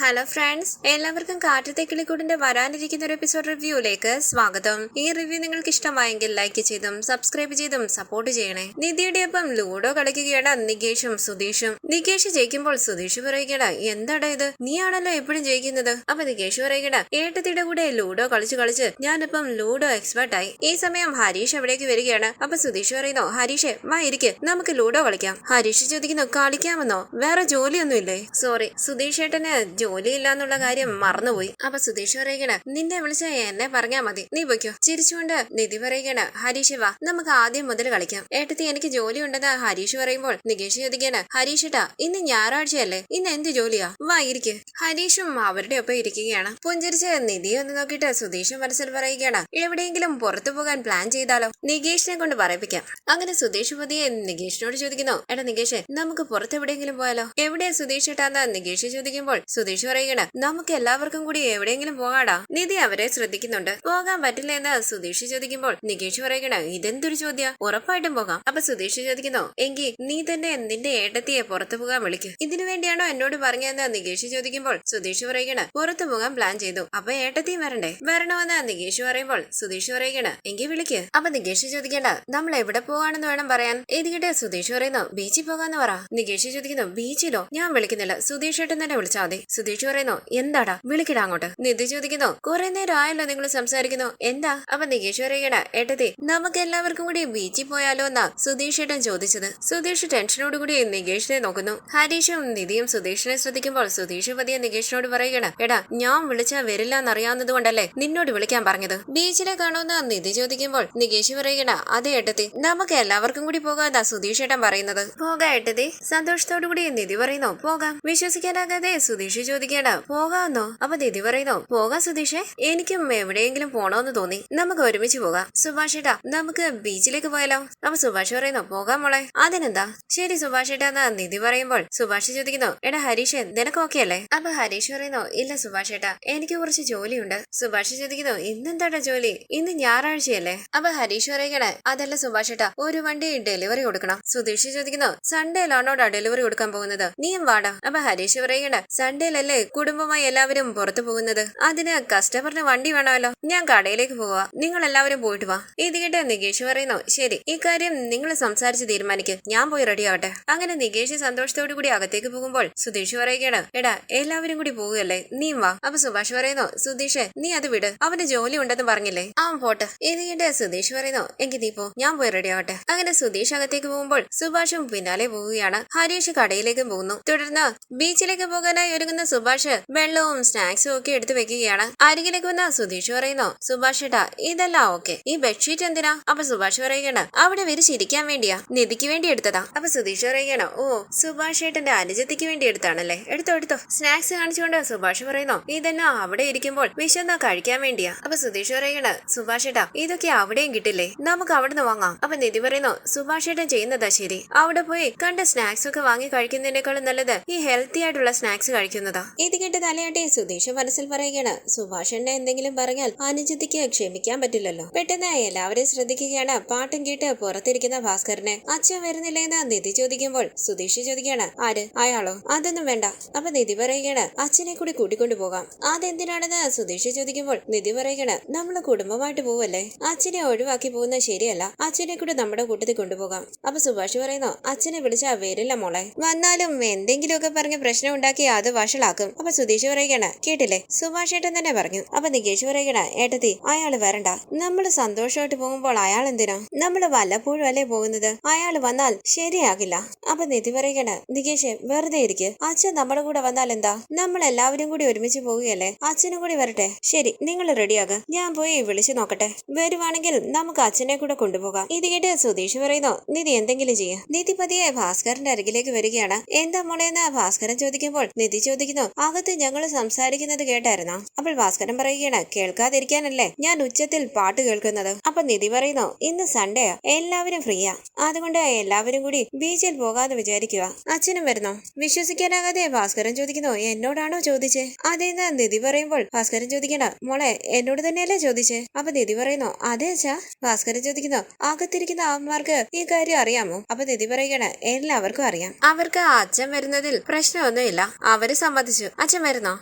Hello friends, എല്ലാവർക്കും കാറ്റത്തെ കിളിക്കൂടിന്റെ വരാനിരിക്കുന്ന ഒരു എപ്പിസോഡ് റിവ്യൂയിലേക്ക് സ്വാഗതം. ഈ റിവ്യൂ നിങ്ങൾക്ക് ഇഷ്ടമായെങ്കിൽ ലൈക്ക് ചെയ്തും സബ്സ്ക്രൈബ് ചെയ്തും സപ്പോർട്ട് ചെയ്യണേ. നിധിയുടെ ഒപ്പം ലൂഡോ കളിക്കുകയാണ് നികേഷും സുധീഷും. നികേഷ് ജയിക്കുമ്പോൾ സുധീഷ് പറയുകയാണ്, എന്താടാ ഇത്, നീയാണല്ലോ എപ്പോഴും ജയിക്കുന്നത്. അപ്പൊ നികേഷ് പറയുകയാണ്, ഏട്ടത്തിയുടെ കൂടെ ലൂഡോ കളിച്ച് ഞാനിപ്പം ലൂഡോ എക്സ്പെർട്ടായി. ഈ സമയം ഹരീഷ് അവിടേക്ക് വരികയാണ്. അപ്പൊ സുധീഷ് പറയുന്നു, ഹരീഷെ വാ ഇരിക്ക്, നമുക്ക് ലൂഡോ കളിക്കാം. ഹരീഷ് ചോദിക്കുന്നു, കളിക്കാമെന്നോ, വേറെ ജോലിയൊന്നുമില്ലേ? സോറി, സുധീഷ് ഏട്ടന് ജോലിയില്ല എന്നുള്ള കാര്യം മറന്നുപോയി. അപ്പൊ സുധീഷ് പറയുകയാണ്, നിന്നെ വിളിച്ച എന്നെ പറഞ്ഞാ മതി, നീ പൊയ്ക്കോ. ചിരിച്ചുകൊണ്ട് നിധി പറയുകയാണ്, ഹരീഷ് വാ, നമുക്ക് ആദ്യം മുതൽ കളിക്കാം. ഏട്ടത്തി എനിക്ക് ജോലി ഉണ്ടെന്ന് ഹരീഷ് പറയുമ്പോൾ നികേഷ് ചോദിക്കാണ്, ഹരീഷേട്ടാ ഇന്ന് ഞായറാഴ്ചയല്ലേ, ഇന്ന് എന്ത് ജോലിയാ, വാ ഇരിക്ക്. ഹരീഷും അവരുടെ ഒപ്പം ഇരിക്കുകയാണ്. പുഞ്ചിരിച്ച് നിധി ഒന്ന് നോക്കിയിട്ട് സുധീഷും മനസ്സിൽ പറയുകയാണ്, എവിടെയെങ്കിലും പുറത്തു പോകാൻ പ്ലാൻ ചെയ്താലോ, നികേഷിനെ കൊണ്ട് പറയിപ്പിക്കാം. അങ്ങനെ സുധീഷ് പതിയെ നികേഷിനോട് ചോദിക്കുന്നു, എടാ നികേഷ്, നമുക്ക് പുറത്ത് എവിടെയെങ്കിലും പോയാലോ? എവിടെയാ സുധീഷ് ഏട്ടാന്ന് നികേഷ് ചോദിക്കുമ്പോൾ സുധീഷ് പറയുകയാണ്, നമുക്ക് എല്ലാവർക്കും കൂടി എവിടെയെങ്കിലും പോകാടാ. നിധി അവരെ ശ്രദ്ധിക്കുന്നുണ്ട്. പോകാൻ പറ്റില്ല എന്ന് സുധീഷ് ചോദിക്കുമ്പോൾ നികേഷ് പറയുകയാണ്, ഇതെന്തൊരു ചോദ്യ, ഉറപ്പായിട്ടും പോകാം. അപ്പൊ സുധീഷ് ചോദിക്കുന്നു, എങ്കിൽ നീ തന്നെ നിന്റെ ഏട്ടത്തിയെ പുറത്തു പോകാൻ വിളിക്കും. ഇതിനു വേണ്ടിയാണോ എന്നോട് പറഞ്ഞതെന്ന് നികേഷ് ചോദിക്കുമ്പോൾ സുധീഷ് പറയുകയാണ്, പുറത്തു പോകാൻ പ്ലാൻ ചെയ്തു, അപ്പൊ ഏട്ടത്തിയും വരണ്ടേ? വരണമെന്ന് നികേഷ് പറയുമ്പോൾ സുധീഷ് പറയുകയാണ്, എങ്കിൽ വിളിക്ക്. അപ്പൊ നികേഷ് ചോദിക്കേണ്ട, നമ്മൾ എവിടെ പോകാണെന്ന് വേണം പറയാൻ. ഇതിക്കിട്ട് സുധീഷ് പറയുന്നു, ബീച്ചിൽ പോകാന്ന് പറ. നികേഷ് ചോദിക്കുന്നു, ബീച്ചിലോ, ഞാൻ വിളിക്കുന്നില്ല, സുധീഷ് ഏട്ടൻ തന്നെ വിളിച്ചാൽ മതി. സുധീഷ് പറയുന്നു, എന്താടാ, വിളിക്കടാ അങ്ങോട്ട്. നിധി ചോദിക്കുന്നു, കുറെ നേരം ആയല്ലോ നിങ്ങൾ സംസാരിക്കുന്നു, എന്താ? അപ്പൊ നികേഷ് പറയുകയാണ്, ഏട്ടത്തി നമുക്ക് എല്ലാവർക്കും കൂടി ബീച്ചിൽ പോയാലോ എന്നാ സുധീഷ് ഏട്ടൻ ചോദിച്ചത്. സുധീഷ് ടെൻഷനോട് കൂടി നികേഷിനെ നോക്കുന്നു. ഹരീഷും നിധിയും സുധീഷിനെ ശ്രദ്ധിക്കുമ്പോൾ സുധീഷ് പതിയെ നികേഷിനോട് പറയുകയാണ്, എടാ ഞാൻ വിളിച്ചാ വരില്ല എന്നറിയാവുന്നത് കൊണ്ടല്ലേ നിന്നോട് വിളിക്കാൻ പറഞ്ഞത്. ബീച്ചിലെ കാണുമെന്ന് നിധി ചോദിക്കുമ്പോൾ നികേഷ് പറയുകയാണ്, അതെ ഏട്ടത്തി, നമുക്ക് എല്ലാവർക്കും കൂടി പോകാന്നാ സുധീഷ് ഏട്ടൻ പറയുന്നത്. പോകാം ഏട്ടത്തി, സന്തോഷത്തോടു കൂടി നിധി പറയുന്നു, പോകാം. വിശ്വസിക്കാനാകാതെ സുധീഷ് ചോദിക്കേണ്ട, പോകാമെന്നോ? അപ്പൊ നിധി പറയുന്നു, പോകാം സുധീഷേ, എനിക്കും എവിടെയെങ്കിലും പോണോന്ന് തോന്നി, നമുക്ക് ഒരുമിച്ച് പോകാം. സുഭാഷ് ഏട്ടാ നമുക്ക് ബീച്ചിലേക്ക് പോയാലോ? അപ്പൊ സുഭാഷ് പറയുന്നു, പോകാം മോളെ, അതിനെന്താ. ശരി സുഭാഷ് ഏട്ടാ എന്ന് നിധി പറയുമ്പോൾ സുഭാഷ് ചോദിക്കുന്നു, എടാ ഹരീഷ് നിനക്ക് ഓക്കെ അല്ലേ? അപ്പൊ ഹരീഷ് പറയുന്നു, ഇല്ല സുഭാഷ് ഏട്ടാ, എനിക്ക് കുറച്ച് ജോലിയുണ്ട്. സുഭാഷ് ചോദിക്കുന്നു, ഇന്നെന്താടാ ജോലി, ഇന്ന് ഞായറാഴ്ചയല്ലേ? അപ്പൊ ഹരീഷ് പറയുകയാണ്, അതല്ല സുഭാഷ് ഏട്ടാ, ഒരു വണ്ടി ഡെലിവറി കൊടുക്കണം. സുധീഷ് ചോദിക്കുന്നു, സൺഡേയിലാണോടാ ഡെലിവറി കൊടുക്കാൻ പോകുന്നത്, നീയും വാടാ. അപ്പൊ ഹരീഷ് പറയുകയാണ്, സൺഡേയിലല്ലേ കുടുംബമായി എല്ലാവരും പുറത്തു പോകുന്നത്, അതിന് കസ്റ്റമറിന് വണ്ടി വേണമല്ലോ, ഞാൻ കടയിലേക്ക് പോവാ, നിങ്ങൾ എല്ലാവരും പോയിട്ട് വാ. ഇത് കേട്ട് നികേഷ് പറയുന്നു, ശരി, ഇക്കാര്യം നിങ്ങൾ സംസാരിച്ച് തീരുമാനിക്ക്, ഞാൻ പോയി റെഡി ആവട്ടെ. അങ്ങനെ നികേഷ് സന്തോഷത്തോടു കൂടി അകത്തേക്ക് പോകുമ്പോൾ സുധീഷ് പറയുകയാണ്, എടാ എല്ലാവരും കൂടി പോവുകയല്ലേ, നീയും വാ. അപ്പൊ സുഭാഷ് പറയുന്നു, സുധീഷ് നീ അത് വിട്, അവന് ജോലി ഉണ്ടെന്ന് പറഞ്ഞില്ലേ, അവൻ പോട്ടെ. ഇത് കേട്ട് സുധീഷ് പറയുന്നു, എങ്കിൽ നീ പോ, ഞാൻ പോയി റെഡി ആവട്ടെ. അങ്ങനെ സുധീഷ് അകത്തേക്ക് പോകുമ്പോൾ സുഭാഷും പിന്നാലെ പോവുകയാണ്. ഹരീഷ് കടയിലേക്ക് പോകുന്നു. തുടർന്ന് ബീച്ചിലേക്ക് പോകാനായി ഒരുങ്ങുന്ന സുഭാഷ് വെള്ളവും സ്നാക്സും ഒക്കെ എടുത്തു വെക്കുകയാണ്. അരികിലേക്ക് വന്ന സുധീഷ് പറയുന്നു, സുഭാഷ് ഏട്ടാ ഇതെല്ലാം ഓക്കെ, ഈ ബെഡ്ഷീറ്റ് എന്തിനാ? അപ്പൊ സുഭാഷ് പറയുകയാണ്, അവിടെ വിരിച്ചിരിക്കാൻ വേണ്ടിയാ, നിധിക്ക് വേണ്ടി എടുത്തതാ. അപ്പൊ സുധീഷ് പറയുകയാണ്, ഓ സുഭാഷ് ഏട്ടന്റെ അനുജത്തിക്ക് വേണ്ടി എടുത്താണല്ലേ, എടുത്തോ. സ്നാക്സ് കാണിച്ചുകൊണ്ട് സുഭാഷ് പറയുന്നു, ഇതെന്നാ അവിടെ ഇരിക്കുമ്പോൾ വിശന്നാ കഴിക്കാൻ വേണ്ടിയാ. അപ്പൊ സുധീഷ് പറയുകയാണ്, സുഭാഷ് ഏട്ടാ ഇതൊക്കെ അവിടെയും കിട്ടില്ലേ, നമുക്ക് അവിടുന്ന് വാങ്ങാം. അപ്പൊ നിധി പറയുന്നു, സുഭാഷ് ഏട്ടൻ ചെയ്യുന്നതാ ശരി, അവിടെ പോയി കണ്ട സ്നാക്സ് ഒക്കെ വാങ്ങി കഴിക്കുന്നതിനേക്കാളും നല്ലത് ഈ ഹെൽത്തി ആയിട്ടുള്ള സ്നാക്സ് കഴിക്കുന്നതാ. ഇത് കേട്ട് തലയാട്ടി സുധീഷ് മനസ്സിൽ പറയുകയാണ്, സുഭാഷന്റെ എന്തെങ്കിലും പറഞ്ഞാൽ അനുജത്തിക്ക് ക്ഷമിക്കാൻ പറ്റില്ലല്ലോ. പെട്ടെന്ന് എല്ലാവരെയും ശ്രദ്ധിക്കുകയാണ്. പാട്ടും കേട്ട് പുറത്തിരിക്കുന്ന ഭാസ്കരനെ. അച്ഛൻ വരുന്നില്ലേന്ന് നിധി ചോദിക്കുമ്പോൾ സുധീഷ് ചോദിക്കുകയാണ്, ആര്, അയാളോ? അതൊന്നും വേണ്ട. അപ്പൊ നിധി പറയുകയാണ്, അച്ഛനെ കൂടി കൂട്ടിക്കൊണ്ടു പോകാം. അതെന്തിനാണെന്ന് സുധീഷ് ചോദിക്കുമ്പോൾ നിധി പറയുകയാണ്, നമ്മള് കുടുംബമായിട്ട് പോവല്ലേ, അച്ഛനെ ഒഴിവാക്കി പോകുന്നത് ശരിയല്ല, അച്ഛനെ കൂടി നമ്മുടെ കൂട്ടത്തിൽ കൊണ്ടുപോകാം. അപ്പൊ സുഭാഷ് പറയുന്നു, അച്ഛനെ വിളിച്ചാ വരില്ല മോളെ, വന്നാലും എന്തെങ്കിലുമൊക്കെ പറഞ്ഞ് പ്രശ്നം ഉണ്ടാക്കി അത് വഷളാക്കും. അപ്പൊ സുധീഷ് പറയുകയാണ്, കേട്ടില്ലേ, സുഭാഷ് ഏട്ടൻ തന്നെ പറഞ്ഞു. അപ്പൊ നികേഷ് പറയുകയാണ്, ഏട്ടത്തി അയാള് വരണ്ട, നമ്മള് സന്തോഷമായിട്ട് പോകുമ്പോൾ അയാൾ എന്തിനാ, നമ്മള് വല്ലപ്പോഴും അല്ലേ പോകുന്നത്, അയാള് വന്നാൽ ശരിയാകില്ല. അപ്പൊ നിധി പറയുകയാണ്, നികേഷ് വെറുതെ ഇരിക്ക്, അച്ഛൻ നമ്മുടെ കൂടെ വന്നാൽ എന്താ, നമ്മൾ എല്ലാവരും കൂടി ഒരുമിച്ച് പോവുകയല്ലേ, അച്ഛനും കൂടി വരട്ടെ. ശരി നിങ്ങൾ റെഡിയാകുക, ഞാൻ പോയി വിളിച്ചു നോക്കട്ടെ, വരുവാണെങ്കിൽ നമുക്ക് അച്ഛനെ കൂടെ കൊണ്ടുപോകാം. ഇത് കേട്ട് സുധീഷ് പറയുന്നു, നിധി എന്തെങ്കിലും ചെയ്യ. നിധി പതിയെ ഭാസ്കരന്റെ അരികിലേക്ക് വരികയാണ്. എന്താ മോളെന്ന് ഭാസ്കരൻ ചോദിക്കുമ്പോൾ നിധി ചോദിക്കുന്നു, അകത്ത് ഞങ്ങള് സംസാരിക്കുന്നത് കേട്ടായിരുന്നോ? അപ്പോൾ ഭാസ്കരൻ പറയുകയാണ്, കേൾക്കാതിരിക്കാനല്ലേ ഞാൻ ഉച്ചത്തിൽ പാട്ട് കേൾക്കുന്നത്. അപ്പൊ നിധി പറയുന്നു, ഇന്ന് സൺഡേയാ, എല്ലാവരും ഫ്രീയാ, അതുകൊണ്ട് എല്ലാവരും കൂടി ബീച്ചിൽ പോകാന്ന് വിചാരിക്കുക. അച്ഛനും വരുന്നോ? വിശ്വസിക്കാനാകാതെ ഭാസ്കരൻ ചോദിക്കുന്നു, എന്നോടാണോ ചോദിച്ചേ? അതേന്ന് നിധി പറയുമ്പോൾ ഭാസ്കരൻ ചോദിക്കണ്ട, മോളെ എന്നോട് തന്നെയല്ലേ ചോദിച്ചേ? അപ്പൊ നിധി പറയുന്നു, അതെ അച്ഛാ. ഭാസ്കരൻ ചോദിക്കുന്നു, അകത്തിരിക്കുന്ന അമ്മമാർക്ക് ഈ കാര്യം അറിയാമോ? അപ്പൊ നിധി പറയുകയാണ്, എല്ലാവർക്കും അറിയാം, അവർക്ക് അച്ഛൻ വരുന്നതിൽ പ്രശ്നമൊന്നുമില്ല, അവര് സമ്മതിച്ചു. ചോദിച്ചു. അച്ഛൻ വരുന്നോ?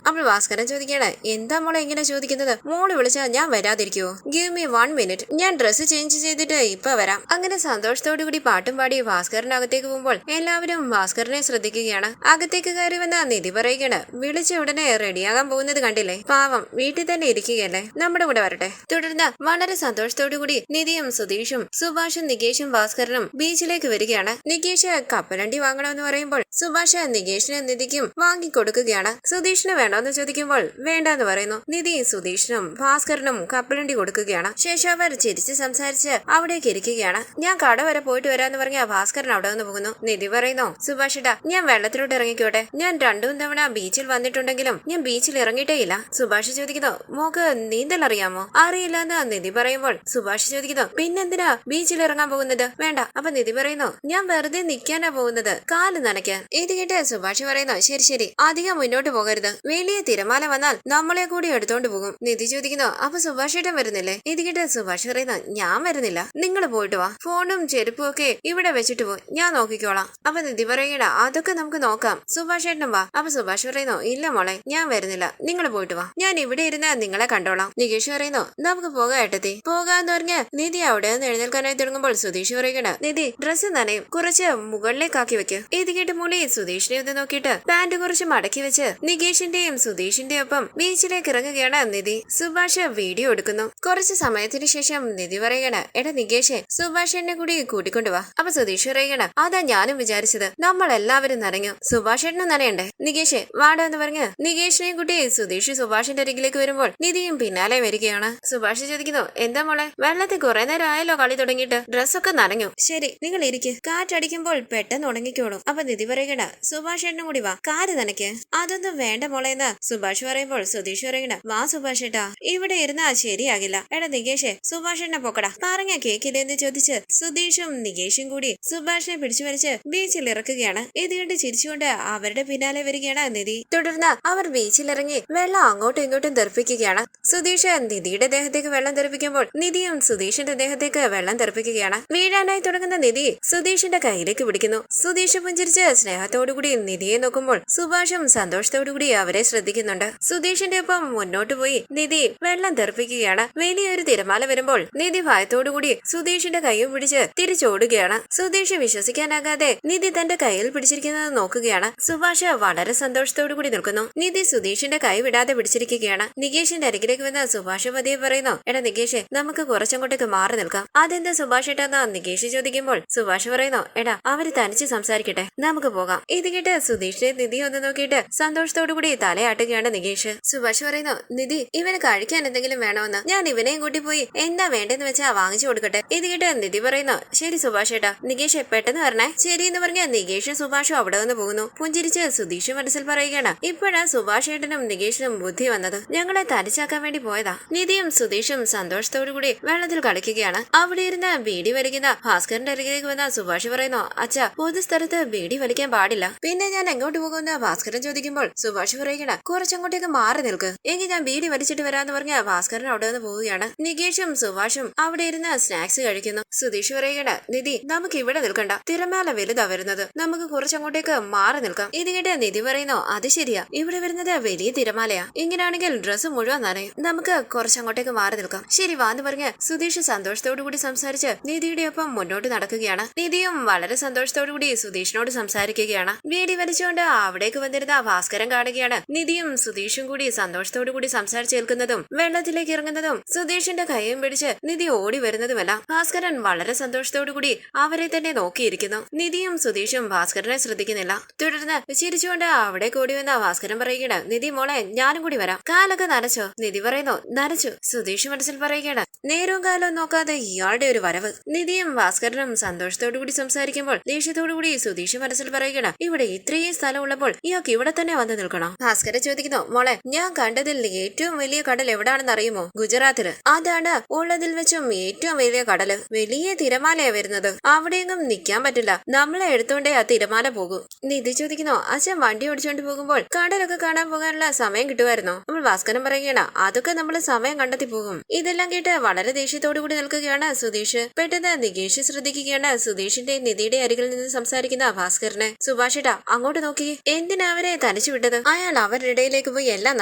അപ്പോൾ ഭാസ്കരൻ ചോദിക്കാണ്, എന്താ മോളെ ഇങ്ങനെ ചോദിക്കുന്നത്? മോള് വിളിച്ചാ ഞാൻ വരാതിരിക്കുവോ? ഗിവ് മീ 1 മിനിറ്റ്, ഞാൻ ഡ്രസ്സ് ചേഞ്ച് ചെയ്തിട്ട് ഇപ്പൊ വരാം. അങ്ങനെ സന്തോഷത്തോടു കൂടി പാട്ടും പാടി ഭാസ്കരൻ അകത്തേക്ക് പോകുമ്പോൾ എല്ലാവരും ഭാസ്കരനെ ശ്രദ്ധിക്കുകയാണ്. അകത്തേക്ക് കയറി വന്ന നിധി പറയുകയാണ്, വിളിച്ച ഉടനെ റെഡിയാകാൻ പോകുന്നത് കണ്ടില്ലേ? പാവം വീട്ടിൽ തന്നെ ഇരിക്കുകയല്ലേ, നമ്മുടെ കൂടെ വരട്ടെ. തുടർന്ന് വളരെ സന്തോഷത്തോടു കൂടി നിധിയും സുധീഷും സുഭാഷും നികേഷും ഭാസ്കരനും ബീച്ചിലേക്ക് വരികയാണ്. നികേഷ് കപ്പലണ്ടി വാങ്ങണമെന്ന് പറയുമ്പോൾ സുഭാഷ് നികേഷിന് നിധിക്കും വാങ്ങിക്കൊടുക്കുകയാണ്. സുധീഷിന് വേണോന്ന് ചോദിക്കുമ്പോൾ വേണ്ടെന്ന് പറയുന്നു. നിധി സുധീഷിനും ഭാസ്കരനും കപ്പലണ്ടി കൊടുക്കുകയാണ്. ശേഷം അവർ ചിരിച്ച് സംസാരിച്ച് അവിടേക്ക് ഇരിക്കുകയാണ്. ഞാൻ കട വരെ പോയിട്ട് വരാന്ന് പറഞ്ഞ ഭാസ്കരൻ അവിടെ നിന്ന് പോകുന്നു. നിധി പറയുന്നു, സുഭാഷിട്ടാ ഞാൻ വെള്ളത്തിലോട്ട് ഇറങ്ങിക്കോട്ടെ. ഞാൻ 2 തവണ ബീച്ചിൽ വന്നിട്ടുണ്ടെങ്കിലും ഞാൻ ബീച്ചിൽ ഇറങ്ങിയിട്ടേ ഇല്ല. സുഭാഷ് ചോദിക്കുന്നു, മോക്ക് നീന്തൽ അറിയാമോ? അറിയില്ലെന്ന് നിധി പറയുമ്പോൾ സുഭാഷ് ചോദിക്കുന്നു, പിന്നെന്തിനാ ബീച്ചിൽ ഇറങ്ങാൻ പോകുന്നത്? വേണ്ട. അപ്പൊ നിധി പറയുന്നു, ഞാൻ വെറുതെ നിൽക്കാനാ പോകുന്നത്, കാല് നനയ്ക്കാൻ. ഇത് കേട്ട് സുഭാഷ് പറയുന്നു, ശരി ശരി, അധികം മുന്നോട്ട് പോകരുത്, വലിയ തിരമാല വന്നാൽ നമ്മളെ കൂടി എടുത്തോണ്ട് പോകും. നിധി ചോദിക്കുന്നു, അപ്പൊ സുഭാഷ് ഏട്ടൻ വരുന്നില്ലേ? ഇത് കേട്ട് സുഭാഷ് പറയുന്നു, ഞാൻ വരുന്നില്ല, നിങ്ങൾ പോയിട്ട് വാ, ഫോണും ചെരുപ്പും ഒക്കെ ഇവിടെ വെച്ചിട്ട് പോ, ഞാൻ നോക്കിക്കോളാം. അപ്പൊ നിധി പറയണ, അതൊക്കെ നമുക്ക് നോക്കാം, സുഭാഷ് ഏട്ടനും വാ. അപ്പൊ സുഭാഷ് പറയുന്നു, ഇല്ല മോളെ, ഞാൻ വരുന്നില്ല, നിങ്ങൾ പോയിട്ട് വാ, ഞാൻ ഇവിടെ ഇരുന്ന് നിങ്ങളെ കണ്ടോളാം. നികേഷ് പറയുന്നു, നമുക്ക് പോകാം ഏട്ടത്തി. പോകാന്ന് പറഞ്ഞ് നിധി അവിടെ നിന്ന് എഴുന്നേൽക്കാനായി തുടങ്ങുമ്പോൾ സുധീഷ് പറയുകയാണ്, നിധി ഡ്രസ്സ് നനയും, കുറച്ച് മുകളിലേക്കാക്കി വെക്ക്. ഇത് കേട്ട് മുളി സുധീഷിനെ ഒന്ന് നോക്കിയിട്ട് പാന്റ് കുറച്ച് മടക്കി വെച്ച് നികേഷിന്റെയും സുധീഷിന്റെയും ഒപ്പം ബീച്ചിലേക്ക് ഇറങ്ങുകയാണ് നിധി. സുഭാഷ് വീഡിയോ എടുക്കുന്നു. കുറച്ച് സമയത്തിന് ശേഷം നിധി പറയുകയാണ്, എടാ നികേഷെ, സുഭാഷ് എന്നെ കൂടി കൂട്ടിക്കൊണ്ടുവാ. അപ്പൊ സുധീഷ് പറയുകയാണ്, അതാ ഞാനും വിചാരിച്ചത്, നമ്മൾ എല്ലാവരും നനഞ്ഞു, സുഭാഷ് ഏട്ടനും നനയണ്ടേ? നികേഷെ വാട എന്ന് പറഞ്ഞ് നികേഷിനെയും കൂട്ടി സുധീഷ് സുഭാഷിന്റെ അരികിലേക്ക് വരുമ്പോൾ നിധിയും പിന്നാലെ വരികയാണ്. സുഭാഷ് ചോദിക്കുന്നു, എന്താ മോളെ, വെള്ളത്തിൽ കുറെ നേരം ആയല്ലോ കളി തുടങ്ങിയിട്ട്, ഡ്രസ്സൊക്കെ നനഞ്ഞു. ശരി, നിങ്ങൾ ഇരിക്ക്, കാറ്റടിക്കുമ്പോൾ പെട്ടെന്ന് ഉണങ്ങിക്കോളും. അപ്പൊ നിധി പറയണ, സുഭാഷ് ഏട്ടനും കൂടി വാ, കാല് നനയ്ക്ക്. അതൊന്നും വേണ്ട മോളെ എന്ന് സുഭാഷ് പറയുമ്പോൾ സുധീഷ് പറയണ, വാ സുഭാഷ് ഏട്ടാ, ഇവിടെ ഇരുന്നാ ശരിയാകില്ല. എടാ നികേഷെ, സുഭാഷ് ഏട്ടനെ പൊക്കടാ. പറഞ്ഞ കേക്കില്ലെന്ന് ചോദിച്ച് സുധീഷും നികേഷും കൂടി സുഭാഷിനെ പിടിച്ചു വലിച്ച് ബീച്ചിൽ ഇറക്കുകയാണ്. ഇത് കണ്ട് ചിരിച്ചുകൊണ്ട് അവരുടെ പിന്നാലെ വരികയാണ് നിധി. തുടർന്ന് അവർ ബീച്ചിലിറങ്ങി വെള്ളം അങ്ങോട്ടും ഇങ്ങോട്ടും തെറിപ്പിക്കുകയാണ്. സുധീഷ് നിധിയുടെ ദേഹത്തേക്ക് വെള്ളം തെറിപ്പിക്കുമ്പോൾ നിധിയും സുധീഷിന്റെ ദേഹത്തേക്ക് വെള്ളം തെറിപ്പിക്കുകയാണ്. വീഴാനായി തുടങ്ങുന്ന നിധി സുധീഷിന്റെ കയ്യിലേക്ക് പിടിക്കുന്നു. സുധീഷ് പുഞ്ചിരിച്ച് സ്നേഹത്തോടുകൂടി നിധിയെ നോക്കുമ്പോൾ സുഭാഷും സന്തോഷത്തോടുകൂടി അവരെ ശ്രദ്ധിക്കുന്നുണ്ട്. സുധീഷിന്റെ ഒപ്പം മുന്നോട്ട് പോയി നിധി വെള്ളം തെറിപ്പിക്കുകയാണ്. വലിയൊരു തിരമാല വരുമ്പോൾ നിധി ഭയത്തോടുകൂടി സുധീഷിന്റെ കൈയും പിടിച്ച് തിരിച്ചോടുകയാണ്. സുധീഷ് വിശ്വസിക്കാനാകാതെ നിധി തന്റെ കയ്യിൽ പിടിച്ചിരിക്കുന്നത് നോക്കുകയാണ്. സുഭാഷ് വളരെ സന്തോഷത്തോടുകൂടി നിൽക്കുന്നു. നിധി സുധീഷിന്റെ കൈ വിടാതെ പിടിച്ചിരിക്കുകയാണ്. നികേഷിന്റെ അരികിലേക്ക് വന്ന സുഭാഷ് പതിയെ പറയുന്നു, എടാ നികേഷെ, നമുക്ക് കുറച്ചങ്ങോട്ടേക്ക് മാറി നിൽക്കാം. അതെന്താ സുഭാഷ് ഏട്ടാന്ന് നികേഷ് ചോദിക്കുമ്പോൾ സുഭാഷ് പറയുന്നു, എടാ അവര് തനിച്ച് സംസാരിക്കട്ടെ, നമുക്ക് പോകാം. ഇത് കേട്ട് സുധീഷിനെ നിധി ഒന്ന് നോക്കിയിട്ട് സന്തോഷത്തോടുകൂടി തലയാട്ടുകയാണ് നികേഷ്. സുഭാഷ് പറയുന്നു, നിധി ഇവന് കഴിക്കാൻ എന്തെങ്കിലും വേണമെന്ന്, ഞാൻ ഇവനെയും കൂട്ടി പോയി എന്താ വേണ്ടെന്ന് വെച്ചാ വാങ്ങിച്ചു കൊടുക്കട്ടെ. ഇത് കേട്ട് നിധി പറയുന്നു, ശരി സുഭാഷ് ഏട്ടാ, നികേഷ് പെട്ടെന്ന് വരണേ. ശരി എന്ന് പറഞ്ഞ നികേഷും സുഭാഷും അവിടെ നിന്ന് പോകുന്നു. പുഞ്ചിരിച്ച് സുധീഷ് മനസ്സിൽ പറയുകയാണ്, ഇപ്പോഴാ സുഭാഷ് ഏട്ടനും നികേഷിനും ബുദ്ധി വന്നത്, ഞങ്ങളെ തനിച്ചാക്കാൻ വേണ്ടി പോയതാ. നിധിയും സുധീഷും സന്തോഷത്തോടുകൂടി വെള്ളത്തിൽ കളിക്കുകയാണ്. അവിടെ ഇരുന്ന് ബീഡി വലിക്കുന്ന ഭാസ്കരന്റെ അരികിലേക്ക് വന്ന സുഭാഷ് പറയുന്നു, അച്ഛാ പൊതുസ്ഥലത്ത് ബീഡി വലിക്കാൻ പാടില്ല. പിന്നെ ഞാൻ എങ്ങോട്ട് പോകുമെന്ന് ഭാസ്കരൻ ചോദിക്കുമ്പോൾ സുഭാഷ് പറയുകയാണ്, കുറച്ചങ്ങോട്ടേക്ക് മാറി നിൽക്ക്, എങ്കിൽ ഞാൻ ബീഡി വലിച്ചിട്ട് വരാന്ന് പറഞ്ഞ ഭാസ്കരൻ അവിടെ നിന്ന് പോവുകയാണ്. നികേഷും സുഭാഷും അവിടെ ഇരുന്ന് സ്നാക്സ് കഴിക്കുന്നു. സുധീഷ് പറയുകയാണ്, നിധി നമുക്ക് ഇവിടെ നിൽക്കണ്ട, തിരമാല വലുതാ വരുന്നത്, നമുക്ക് കുറച്ചങ്ങോട്ടേക്ക് മാറി നിൽക്കാം. ഇത് കേട്ട് നിധി പറയുന്നു, അത് ശരിയാ, ഇവിടെ വരുന്നത് വലിയ തിരമാലയാ, ഇങ്ങനെയാണെങ്കിൽ ഡ്രസ്സ് മുഴുവൻ നനയും, നമുക്ക് കുറച്ചങ്ങോട്ടേക്ക് മാറി നിൽക്കാം. ശരി വാന്ന് പറഞ്ഞ് സുധീഷ് സന്തോഷത്തോടുകൂടി സംസാരിച്ച് നിധിയുടെ ഒപ്പം മുന്നോട്ട് നടക്കുകയാണ്. നിധിയും വളരെ സന്തോഷത്തോടുകൂടി സുധീഷിനോട് സംസാരിക്കുകയാണ്. ബീഡി വലിച്ചുകൊണ്ട് അവിടേക്ക് വന്നിരുന്ന ഭാസ്കരൻ കാണുകയാണ്. നിധിയും സുധീഷും കൂടി സന്തോഷത്തോടുകൂടി സംസാരിച്ചേൽക്കുന്നതും വെള്ളത്തിലേക്ക് ഇറങ്ങുന്നതും സുധീഷിന്റെ കൈയും പിടിച്ച് നിധി ഓടി വരുന്നതുമല്ല. ഭാസ്കരൻ വളരെ സന്തോഷത്തോടുകൂടി അവരെ തന്നെ നോക്കിയിരിക്കുന്നു. നിധിയും സുധീഷും ഭാസ്കരനെ ശ്രദ്ധിക്കുന്നില്ല. തുടർന്ന് ചിരിച്ചുകൊണ്ട് അവിടെ കൂടി വന്ന ഭാസ്കരൻ പറയുകയാണ്, നിധി മോളെ ഞാനും കൂടി വരാം, കാലൊക്കെ നനച്ചോ? നിധി പറയുന്നു, നനച്ചു. സുധീഷ് മനസ്സിൽ പറയുകയാണ്, നേരവും കാലവും നോക്കാതെ ഇയാളുടെ ഒരു വരവ്. നിധിയും ഭാസ്കരനും സന്തോഷത്തോടുകൂടി സംസാരിക്കുമ്പോൾ ദേഷ്യത്തോടുകൂടി സുധീഷ് മനസ്സിൽ പറയുകയാണ്, ഇവിടെ ഇത്രയും സ്ഥലം ഉള്ളപ്പോൾ ഇയാൾക്ക് ഇവിടെ തന്നെ വന്ന് നിൽക്കണം. ഭാസ്കരൻ ചോദിക്കുന്നു, മോളെ ഞാൻ കണ്ടതിൽ ഏറ്റവും വലിയ കടൽ എവിടാണെന്ന് അറിയുമോ? ഗുജറാത്തില്. അതാണ് ഉള്ളതിൽ വെച്ചും ഏറ്റവും വലിയ കടല്. വലിയ തിരമാലയാ വരുന്നത്, അവിടെയൊന്നും നിൽക്കാൻ പറ്റില്ല, നമ്മളെ എടുത്തോണ്ടേ ആ തിരമാല പോകും. നിധി ചോദിക്കുന്നു, അച്ഛൻ വണ്ടി ഓടിച്ചോണ്ട് പോകുമ്പോൾ കടലൊക്കെ കാണാൻ പോകാനുള്ള സമയം കിട്ടുമായിരുന്നോ? നമ്മൾ ഭാസ്കരൻ പറയുകയാണ്, അതൊക്കെ നമ്മൾ സമയം കണ്ടെത്തി പോകും. ഇതെല്ലാം കേട്ട് വളരെ ദേഷ്യത്തോടു കൂടി നിൽക്കുകയാണ് സുധീഷ്. പെട്ടെന്ന് നികേഷ് ശ്രദ്ധിക്കുകയാണ് സുധീഷിന്റെ നിധിയുടെ അരികിൽ നിന്ന് സംസാരിക്കുന്ന ഭാസ്കരനെ. സുഭാഷേട്ടാ അങ്ങോട്ട് നോക്കി, എന്തിനാ അവരെ തനിച്ചു വിട്ടത്? അയാൾ അവരുടെ ഇടയിലേക്ക് പോയി എല്ലാം